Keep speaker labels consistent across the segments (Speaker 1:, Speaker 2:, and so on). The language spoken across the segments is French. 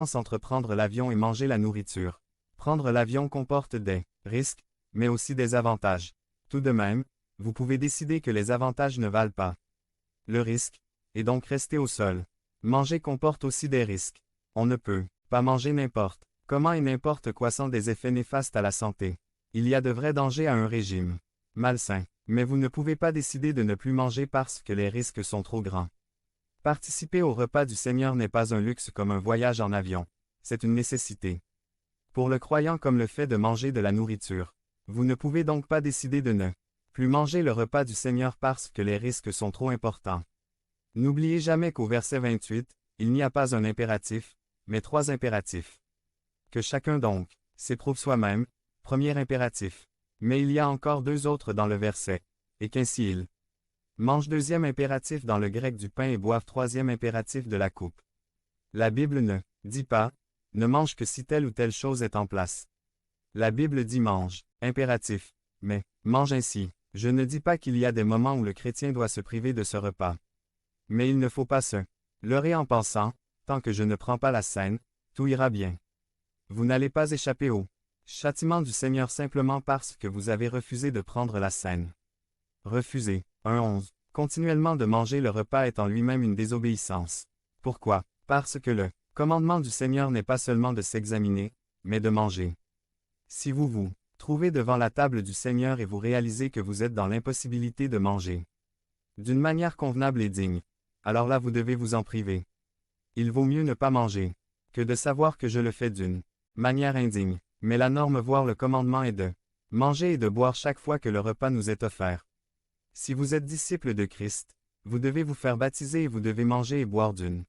Speaker 1: entre prendre l'avion et manger la nourriture. Prendre l'avion comporte des risques, mais aussi des avantages. Tout de même, vous pouvez décider que les avantages ne valent pas le risque, et donc rester au sol. Manger comporte aussi des risques. On ne peut pas manger n'importe comment et n'importe quoi sans des effets néfastes à la santé. Il y a de vrais dangers à un régime malsain, mais vous ne pouvez pas décider de ne plus manger parce que les risques sont trop grands. Participer au repas du Seigneur n'est pas un luxe comme un voyage en avion, c'est une nécessité. Pour le croyant comme le fait de manger de la nourriture, vous ne pouvez donc pas décider de ne plus manger le repas du Seigneur parce que les risques sont trop importants. N'oubliez jamais qu'au verset 28, il n'y a pas un impératif, mais 3 impératifs. Que chacun donc s'éprouve soi-même, premier impératif. Mais il y a encore 2 autres dans le verset, et qu'ainsi il mange deuxième impératif dans le grec du pain et boive troisième impératif de la coupe. La Bible ne dit pas, ne mange que si telle ou telle chose est en place. La Bible dit mange, impératif, mais mange ainsi. Je ne dis pas qu'il y a des moments où le chrétien doit se priver de ce repas. Mais il ne faut pas se leurrer en pensant, tant que je ne prends pas la scène, tout ira bien. Vous n'allez pas échapper au châtiment du Seigneur simplement parce que vous avez refusé de prendre la scène. Refuser. 1.11. Continuellement de manger le repas est en lui-même une désobéissance. Pourquoi? Parce que le commandement du Seigneur n'est pas seulement de s'examiner, mais de manger. Si vous vous trouvez devant la table du Seigneur et vous réalisez que vous êtes dans l'impossibilité de manger d'une manière convenable et digne, alors là vous devez vous en priver. Il vaut mieux ne pas manger que de savoir que je le fais d'une manière indigne, mais la norme voire le commandement est de manger et de boire chaque fois que le repas nous est offert. Si vous êtes disciple de Christ, vous devez vous faire baptiser et vous devez manger et boire d'une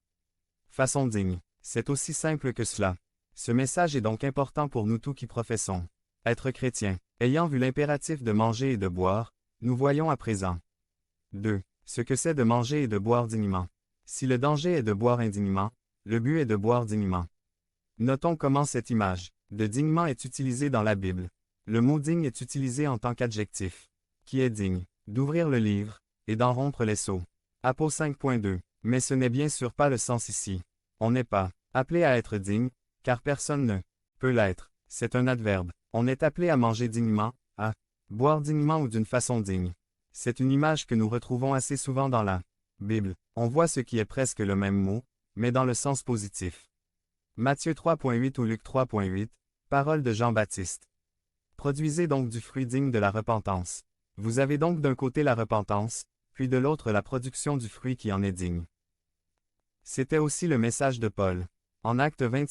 Speaker 1: façon digne. C'est aussi simple que cela. Ce message est donc important pour nous tous qui professons être chrétiens. Ayant vu l'impératif de manger et de boire, nous voyons à présent 2. Ce que c'est de manger et de boire dignement. Si le danger est de boire indignement, le but est de boire dignement. Notons comment cette image de dignement est utilisée dans la Bible. Le mot digne est utilisé en tant qu'adjectif, qui est digne d'ouvrir le livre et d'en rompre les sceaux. Apo 5.2. Mais ce n'est bien sûr pas le sens ici. On n'est pas appelé à être digne, car personne ne peut l'être. C'est un adverbe. On est appelé à manger dignement, à boire dignement ou d'une façon digne. C'est une image que nous retrouvons assez souvent dans la Bible. On voit ce qui est presque le même mot, mais dans le sens positif. Matthieu 3.8 ou Luc 3.8, parole de Jean-Baptiste. Produisez donc du fruit digne de la repentance. Vous avez donc d'un côté la repentance, puis de l'autre la production du fruit qui en est digne. C'était aussi le message de Paul. En Actes 26.